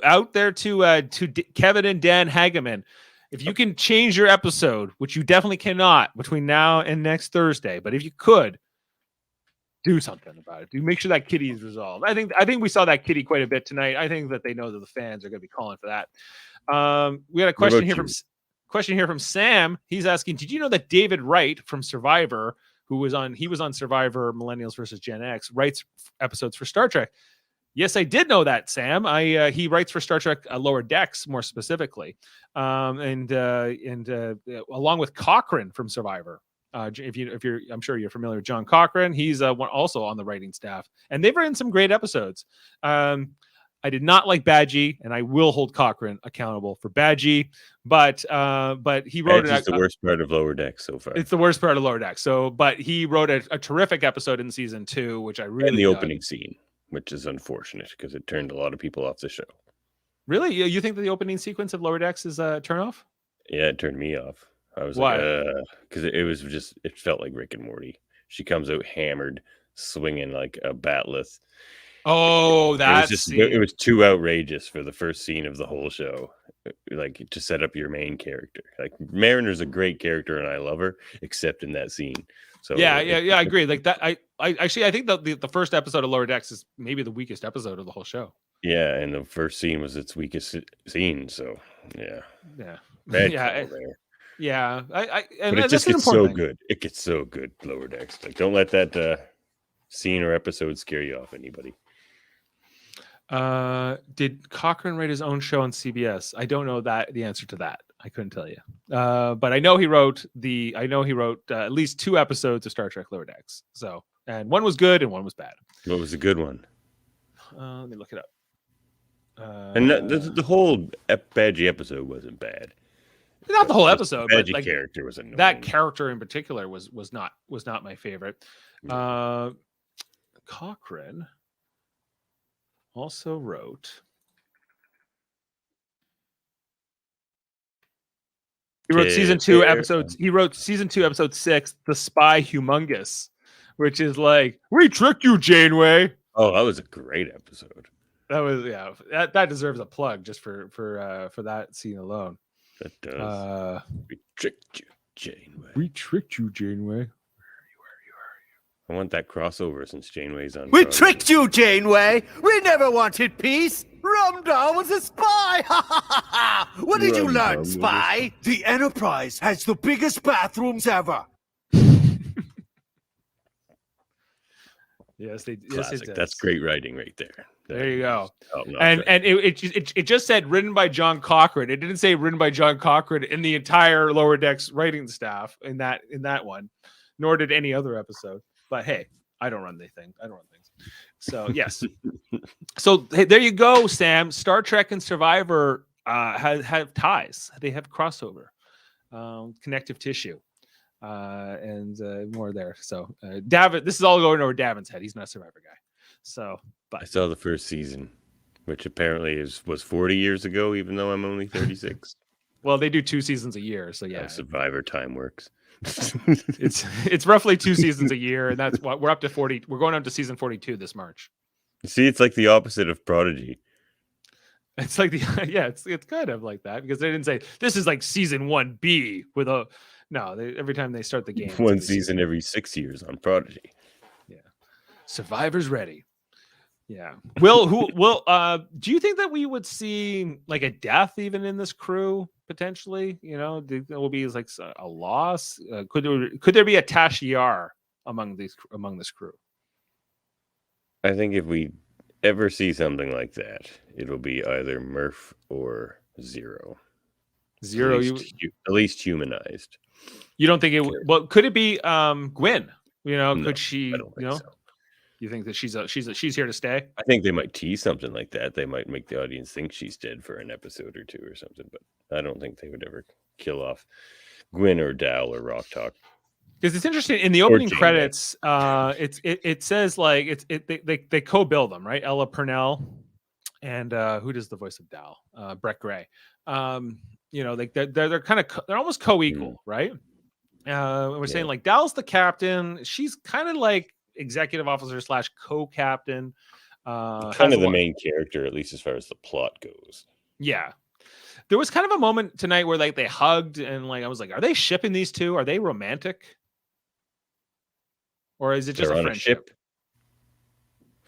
out there to Kevin and Dan Hageman, if you can change your episode, which you definitely cannot between now and next Thursday, but if you could do something about it, do make sure that kitty is resolved. I think we saw that kitty quite a bit tonight. I think that they know that the fans are going to be calling for that. We got a question here from Sam. He's asking, did you know that David Wright from Survivor, he was on Survivor Millennials versus Gen X, writes episodes for Star Trek? Yes, I did know that, Sam. He writes for Star Trek Lower Decks more specifically, and along with Cochran from Survivor. I'm sure you're familiar with John Cochran. He's also on the writing staff, and they've written some great episodes. I did not like Badgie, and I will hold Cochran accountable for Badgie. But he wrote it. It's the worst part of Lower Decks so far. It's the worst part of Lower Decks. But he wrote a terrific episode in season 2, which I really and the opening scene, which is unfortunate because it turned a lot of people off the show. Really, you think that the opening sequence of Lower Decks is a turnoff? Yeah, it turned me off. I was Why? Like, because it felt like Rick and Morty. She comes out hammered, swinging like a batleth. Oh, it was too outrageous for the first scene of the whole show, like to set up your main character. Like Mariner's a great character, and I love her, except in that scene. So yeah, I agree. Like that, I think that the first episode of Lower Decks is maybe the weakest episode of the whole show. Yeah, and the first scene was its weakest scene. So yeah. Yeah, but it just gets so good. It gets so good, Lower Decks. Like, don't let that scene or episode scare you off anybody. Did Cochran write his own show on CBS? I don't know the answer to that. I couldn't tell you. But I know he wrote at least 2 episodes of Star Trek Lower Decks. So, and one was good and one was bad. What was the good one? Let me look it up. And the whole Badgie episode wasn't bad. Not the whole episode, but like, character was annoying. That character in particular was not my favorite. Cochran also wrote. He wrote season 2 episodes. He wrote season 2 episode 6, "The Spy Humongous," which is like, "We tricked you, Janeway." Oh, that was a great episode. That was that deserves a plug just for that scene alone. That does. We tricked you, Janeway. We tricked you, Janeway. Where are you? I want that crossover since Janeway's on. We tricked you, Janeway. We never wanted peace. Rumdar was a spy. What did you learn, spy? The Enterprise has the biggest bathrooms ever. Yes, it does. That's great writing right there. There you go. And it just said written by John Cochran. It didn't say written by John Cochran in the entire Lower Decks writing staff in that one, nor did any other episode. But hey, I don't run the thing. I don't run things. So yes. So hey, there you go, Sam. Star Trek and Survivor have ties. They have crossover, connective tissue. And more there. So Davin, this is all going over Davin's head. He's not a Survivor guy. So, but I saw the first season, which apparently was 40 years ago, even though I'm only 36. Well, they do 2 seasons a year, so yeah. Survivor time works. it's roughly 2 seasons a year, and that's what we're up to 40. We're going up to season 42 this March. See, it's like the opposite of Prodigy. It's like it's kind of like that because they didn't say this is like season 1B with a No, every time they start the game, One season every 6 years on Prodigy. Yeah, Survivor's ready. Yeah. Do you think that we would see like a death even in this crew potentially? You know, there will be like a loss. Could there be a Tashiar among this crew? I think if we ever see something like that, it'll be either Murph or Zero. Zero, at least humanized. You don't think it? Well, could it be Gwyn? You know, No, could she? I don't think so. You think that she's here to stay? I think they might tease something like that. They might make the audience think she's dead for an episode or two or something. But I don't think they would ever kill off Gwyn or Dal or Rok-Tahk. Because it's interesting in the opening credits, it says like they co-bill them, right? Ella Purnell and who does the voice of Dal? Brett Gray. You know, like they're kind of they're almost co-equal, right? We're saying like Dal's the captain. She's kind of like executive officer / co-captain. Kind of the main character, at least as far as the plot goes. Yeah. There was kind of a moment tonight where like they hugged and like I was like, are they shipping these two? Are they romantic? Or is it just a friendship? Ship.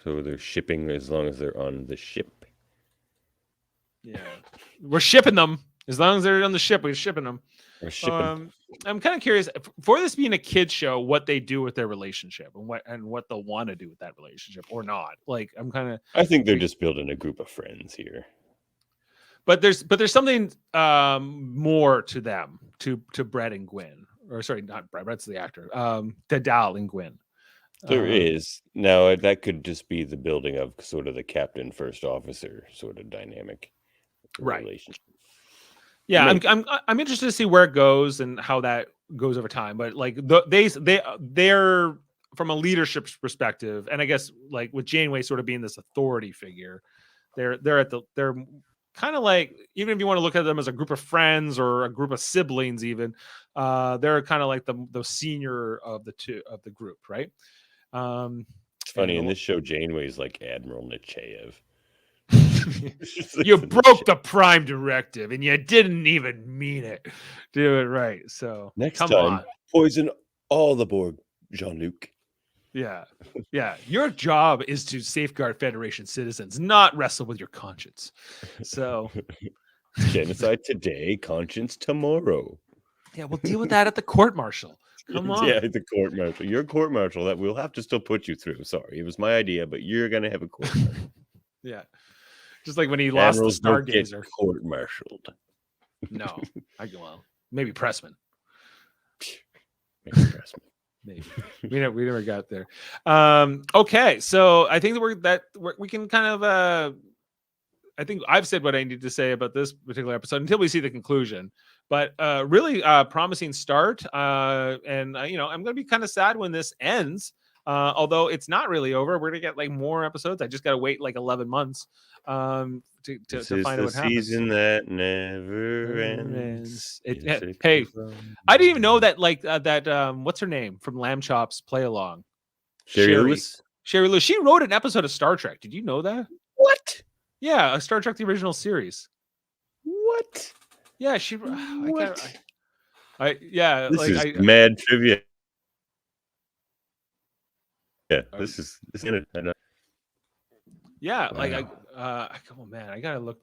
So they're shipping as long as they're on the ship. Yeah. We're shipping them. As long as they're on the ship, we're shipping them. We're shipping. I'm kind of curious for this being a kid's show, what they do with their relationship and what they'll want to do with that relationship or not. Like I think they're just building a group of friends here. But there's something more to them, to Brett and Gwyn. Or sorry, not Brett, Brett's the actor. To Dal and Gwyn. There is. Now that could just be the building of sort of the captain first officer sort of dynamic relationship. Yeah, I'm interested to see where it goes and how that goes over time. But like they're from a leadership perspective, and I guess like with Janeway sort of being this authority figure, they're kind of like, even if you want to look at them as a group of friends or a group of siblings, even they're kind of like the senior of the group, right? It's funny in this show, Janeway's like Admiral Nechayev. You broke the Prime Directive and you didn't even mean it. Do it right. So next time, poison all the Borg, Jean-Luc. Yeah. Your job is to safeguard Federation citizens, not wrestle with your conscience. So genocide today, conscience tomorrow. Yeah, we'll deal with that at the court-martial. Come on. Yeah, the court-martial. Your court-martial that we'll have to still put you through. Sorry, it was my idea, but you're gonna have a court-martial. Yeah. Just like when he lost the Stargazer. Court-martialed. No. Maybe Pressman. Maybe Pressman. Maybe we never got there. Okay, so I think that we can kind of I think I've said what I need to say about this particular episode until we see the conclusion. But really promising start, and I'm going to be kind of sad when this ends. Although it's not really over, we're gonna get like more episodes. I just got to wait like 11 months to find out what happens. Season that never ends. Hey, I didn't even know that what's her name from Lamb Chops play along, Sherry Lewis. Sherry Lewis. She wrote an episode of Star Trek. Did you know that? What? Yeah, a Star Trek the original series. What? Yeah, she. What? This is mad trivia. Yeah, this is it. I know. Yeah, wow. Oh man, I gotta look.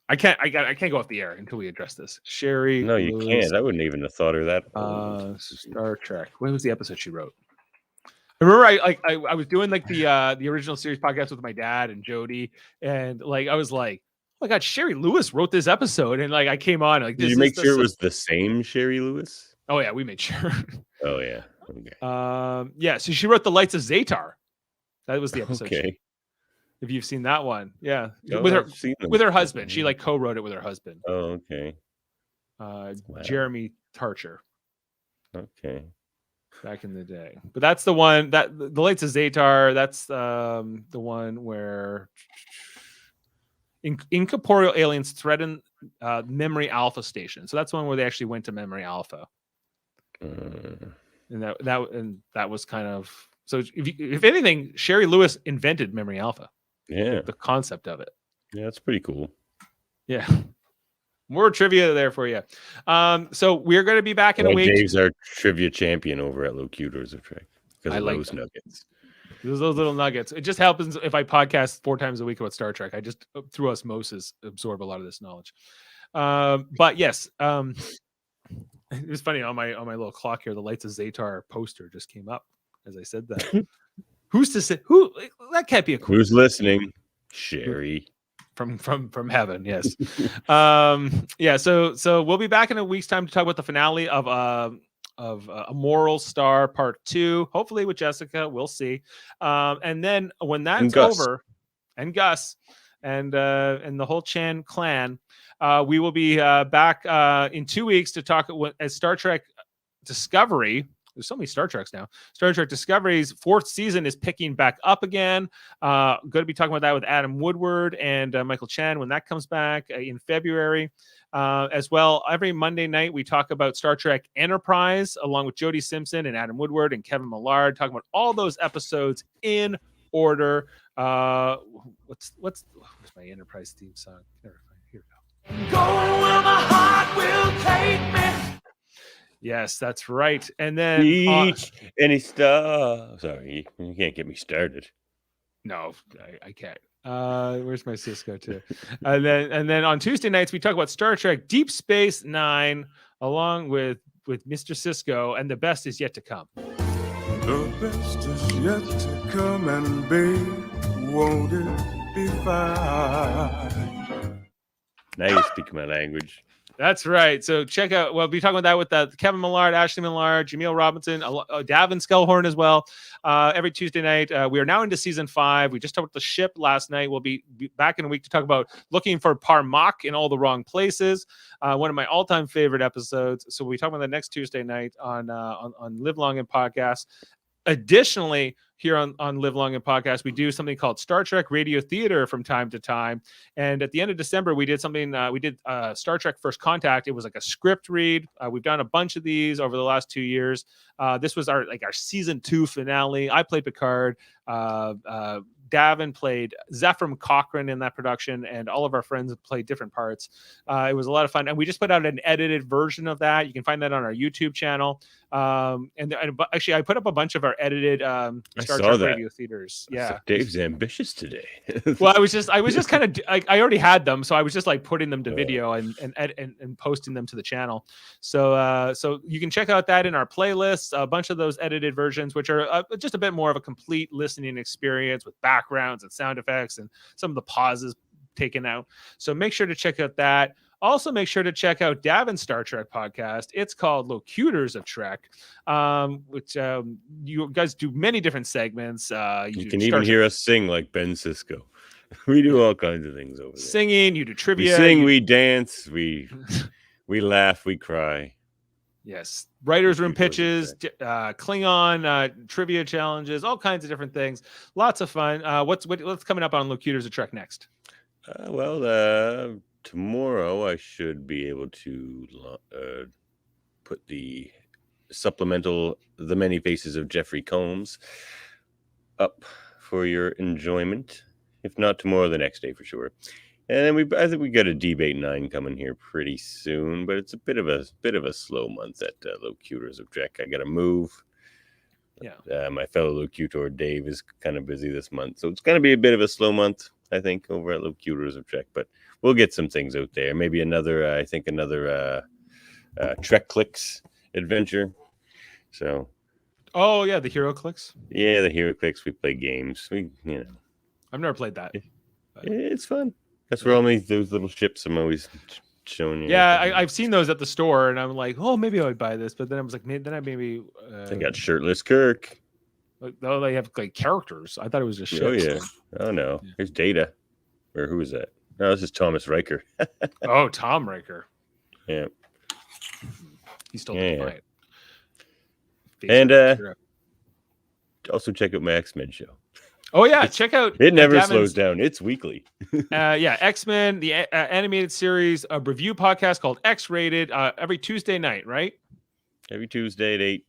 I can't go off the air until we address this. Sherry. No, you can't. I wouldn't even have thought of that. Star Trek. What was the episode she wrote? I remember I was doing like the original series podcast with my dad and Jody, and like I was like, oh my god, Sherry Lewis wrote this episode, and like I came on like, did you make sure it was the same Sherry Lewis? Oh yeah, we made sure. Oh yeah. Okay. Yeah. So she wrote The Lights of Zatar. That was the episode. Okay. If you've seen that one, yeah, oh, with her husband, she like co-wrote it with her husband. Oh, okay. Wow. Jeremy Tarcher. Okay. Back in the day, but that's the one that The Lights of Zatar. That's the one where incorporeal aliens threaten Memory Alpha Station. So that's the one where they actually went to Memory Alpha. And that was kind of, so if anything, Sherry Lewis invented Memory Alpha. Yeah, the concept of it. Yeah, that's pretty cool. Yeah. More trivia there for you. So we're going to be back in a week. Dave's our trivia champion over at Locutors of Trek because of those nuggets. Those little nuggets. It just happens if I podcast 4 times a week about Star Trek. I just through osmosis absorb a lot of this knowledge. But yes, it was funny on my little clock here. The Lights of Zatar poster just came up as I said that. Who's to say? Who? That can't be a Who's listening? Sherry. From heaven, yes. Yeah, so we'll be back in a week's time to talk about the finale of A Moral Star Part 2, hopefully with Jessica. We'll see. And then when that's over, and Gus and the whole Chan clan, we will be back in 2 weeks to talk as Star Trek Discovery. There's so many Star Treks now. Star Trek Discovery's 4th season is picking back up again. Going to be talking about that with Adam Woodward and Michael Chan when that comes back in February. As well, every Monday night we talk about Star Trek Enterprise along with Jodie Simpson and Adam Woodward and Kevin Millard, talking about all those episodes in order. What's my Enterprise theme song? Here we go. Going where my heart will take me. Yes, that's right. And then Reach any star. Sorry, you can't get me started. No, I can't. Where's my Cisco too? and then on Tuesday nights we talk about Star Trek Deep Space Nine along with Mr. Cisco, and the best is yet to come. The best is yet to come, and babe, won't it be fine? Now you speak my language. That's right. So check out. We'll be talking about that with Kevin Millard, Ashley Millard, Jaemeel Robinson, Davan Skelhorn as well. Every Tuesday night. We are now into season 5. We just talked about the ship last night. We'll be back in a week to talk about looking for Parmak in all the wrong places. One of my all-time favorite episodes. So we'll be talking about that next Tuesday night on Live Long and Podcast. Additionally, here on Live Long and Podcast, we do something called Star Trek Radio Theater from time to time. And at the end of December, we did something. We did Star Trek First Contact. It was like a script read. We've done a bunch of these over the last 2 years. This was our season 2 finale. I played Picard. Davin played Zephram Cochrane in that production, and all of our friends played different parts. It was a lot of fun, and we just put out an edited version of that. You can find that on our YouTube channel. And actually, I put up a bunch of our edited Star Trek Radio Theaters. Yeah, so Dave's ambitious today. Well, I was just kind of I already had them, so I was just like putting them to video and posting them to the channel. So you can check out that in our playlists. A bunch of those edited versions, which are just a bit more of a complete listening experience with backgrounds and sound effects and some of the pauses taken out. So make sure to check out that. Also, make sure to check out Davin's Star Trek podcast. It's called Locutors of Trek, which you guys do many different segments. You can even hear us sing like Ben Cisco. We do all kinds of things over there. Singing, you do trivia. We sing, we dance, we laugh, we cry. Yes. Writers' room pitches, Klingon trivia challenges, all kinds of different things. Lots of fun. What's coming up on Locutors of Trek next? Tomorrow I should be able to put the supplemental The Many Faces of Jeffrey Combs up for your enjoyment. If not tomorrow, the next day for sure. And then I think we got a Debate 9 coming here pretty soon, but it's a bit of a slow month at Locutors of Trek. I got to move. Yeah. My fellow locutor Dave is kind of busy this month, so it's going to be a bit of a slow month, I think, over at Locutors of Trek. But we'll get some things out there. Maybe another Trek Clicks adventure. So. Oh yeah, the Hero Clicks. Yeah, the Hero Clicks. We play games. I've never played that. It's fun. That's where all those little ships I'm always showing you. Yeah, I've seen those at the store, and I'm like, oh, maybe I would buy this. But then I was like, maybe. They got shirtless Kirk. Oh, they have like characters. I thought it was just ships. Oh yeah. Oh no. Yeah. Here's Data. Or who is that? No, this is Thomas Riker. Oh, Tom Riker. Yeah. He's still defiant. And also check out my X-Men show. Oh yeah, check out. It never slows down. It's weekly. X-Men, the animated series, a review podcast called X-Rated, every Tuesday night, right? Every Tuesday at 8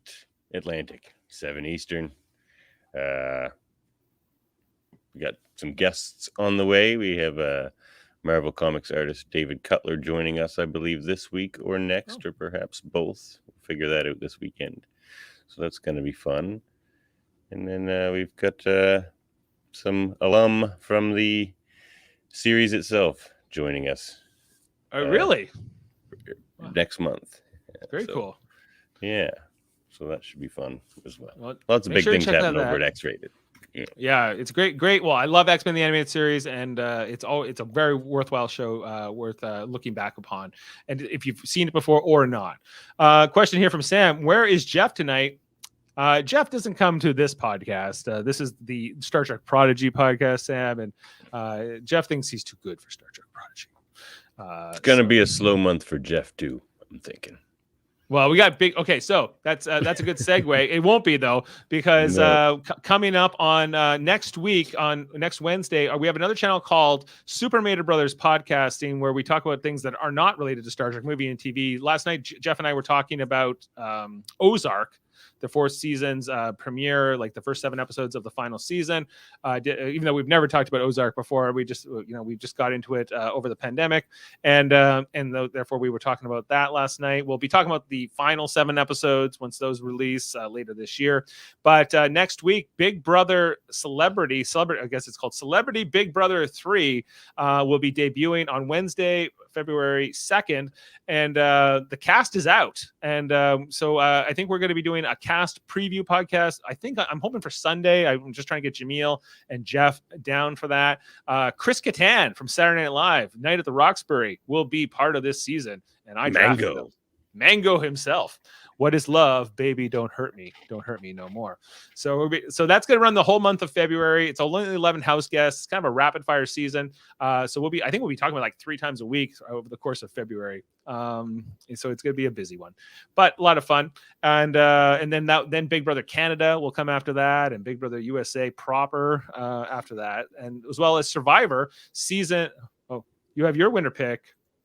Atlantic, 7 Eastern. We got some guests on the way. We have Marvel Comics artist David Cutler joining us, I believe, this week or next, or perhaps both. We'll figure that out this weekend. So that's going to be fun. And then we've got some alum from the series itself joining us. Really? Next month. Very cool. Yeah. So that should be fun as well. Well, lots of big things happening over that. at X-Rated. Yeah, it's great. Well, I love X-Men the animated series, and it's a very worthwhile show, worth looking back upon, and if you've seen it before or not. Question here from Sam: where is Jeff tonight? Jeff doesn't come to this podcast. This is the Star Trek Prodigy podcast, Sam, and Jeff thinks he's too good for Star Trek Prodigy. It's gonna be a slow month for Jeff too, I'm thinking. Well, we got big. Okay, so that's a good segue. It won't be though, because coming up on next week, on next Wednesday, we have another channel called Super Mater Brothers Podcasting, where we talk about things that are not related to Star Trek movie and TV. Last night, Jeff and I were talking about Ozark, the 4th season's premiere, like the first 7 episodes of the final season. Even though we've never talked about Ozark before, we just got into it over the pandemic, and therefore we were talking about that last night. We'll be talking about the final 7 episodes once those release later this year. But next week, Big Brother Celebrity, I guess it's called Celebrity Big Brother 3, will be debuting on Wednesday, February 2nd, and the cast is out, and so I think we're going to be doing a cast preview podcast. I'm hoping for Sunday. I'm just trying to get Jaemeel and Jeff down for that. Chris Kattan from Saturday Night Live, Night at the Roxbury, will be part of this season, and I drafted him. Mango himself. What is love, baby? Don't hurt me no more. So that's going to run the whole month of February. It's only 11 house guests. It's kind of a rapid fire season. So we'll be talking about like 3 times a week over the course of February. So it's going to be a busy one, but a lot of fun. And then Big Brother Canada will come after that, and Big Brother USA proper after that, and as well as Survivor season. Oh, you have your winner pick.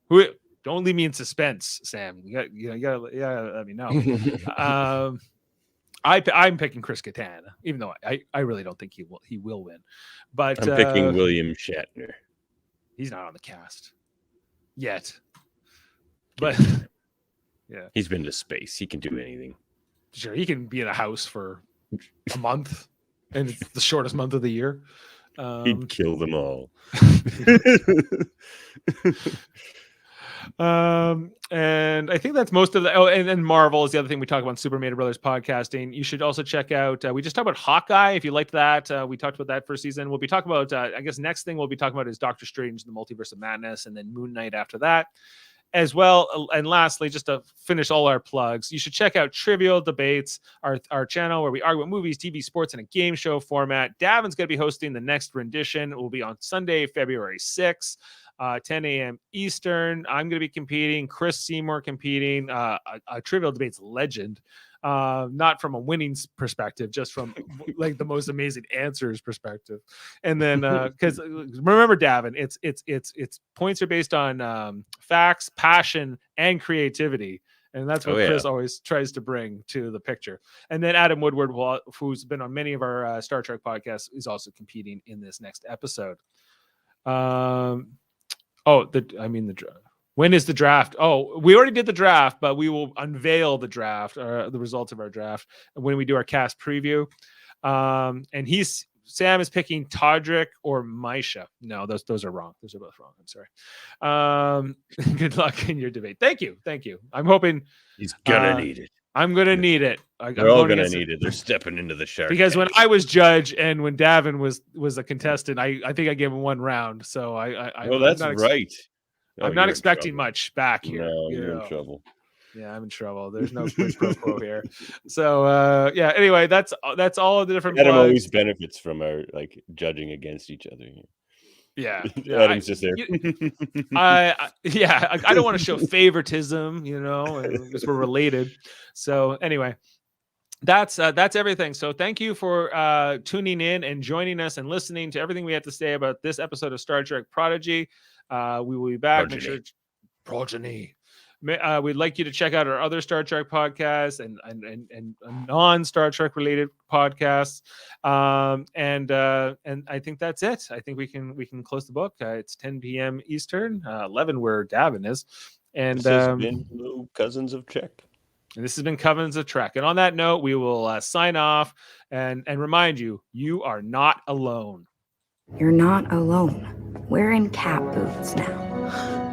Who? Don't leave me in suspense, Sam. You gotta let me know. I'm picking Chris Kattan, even though I really don't think he will win. But I'm picking William Shatner. He's not on the cast yet. But yeah, he's been to space. He can do anything. Sure, he can be in a house for a month, and it's the shortest month of the year. He'd kill them all. And I think that's most of the. Oh, and then Marvel is the other thing we talk about on Super Mater Brothers Podcasting. You should also check out. We just talked about Hawkeye. If you liked that, we talked about that first season. We'll be talking about. I guess next thing we'll be talking about is Doctor Strange, the Multiverse of Madness, and then Moon Knight after that, as well. And lastly, just to finish all our plugs, you should check out Trivial Debates, our channel where we argue about movies, TV, sports in a game show format. Davin's going to be hosting the next rendition. It will be on Sunday, February 6th. 10 a.m. Eastern. I'm going to be competing. Chris Seymour competing. A Trivial Debates legend, not from a winning perspective, just from like the most amazing answers perspective. And then because remember, Davin, it's points are based on facts, passion, and creativity. And that's what Chris always tries to bring to the picture. And then Adam Woodward, who's been on many of our Star Trek podcasts, is also competing in this next episode. When is the draft? Oh, we already did the draft, but we will unveil the draft, the results of our draft when we do our cast preview. And Sam is picking Todrick or Misha. No, those are wrong. Those are both wrong. I'm sorry. Good luck in your debate. Thank you. I'm hoping he's gonna need it. I'm gonna need it. They're all gonna need it. They're stepping into the shark because tank. when I was judge and when Davin was a contestant, I think I gave him 1 round. So that's right. I'm not expecting much back here. No, you're in trouble. Yeah, I'm in trouble. There's no quid pro quo here. So anyway, that's all of the different. Adam always benefits from our judging against each other. Yeah, Adam's just there. I don't want to show favoritism, because we're related. So anyway, that's everything. So thank you for tuning in and joining us and listening to everything we had to say about this episode of Star Trek Prodigy. We will be back. Progeny. We'd like you to check out our other Star Trek podcasts and non-Star Trek related podcasts. And I think that's it. I think we can close the book. It's 10 p.m. Eastern, 11 where Davan is. And this has been Cousins of Trek. And this has been Cousins of Trek. And on that note, we will sign off and remind you, you are not alone. You're not alone. We're in cat boots now.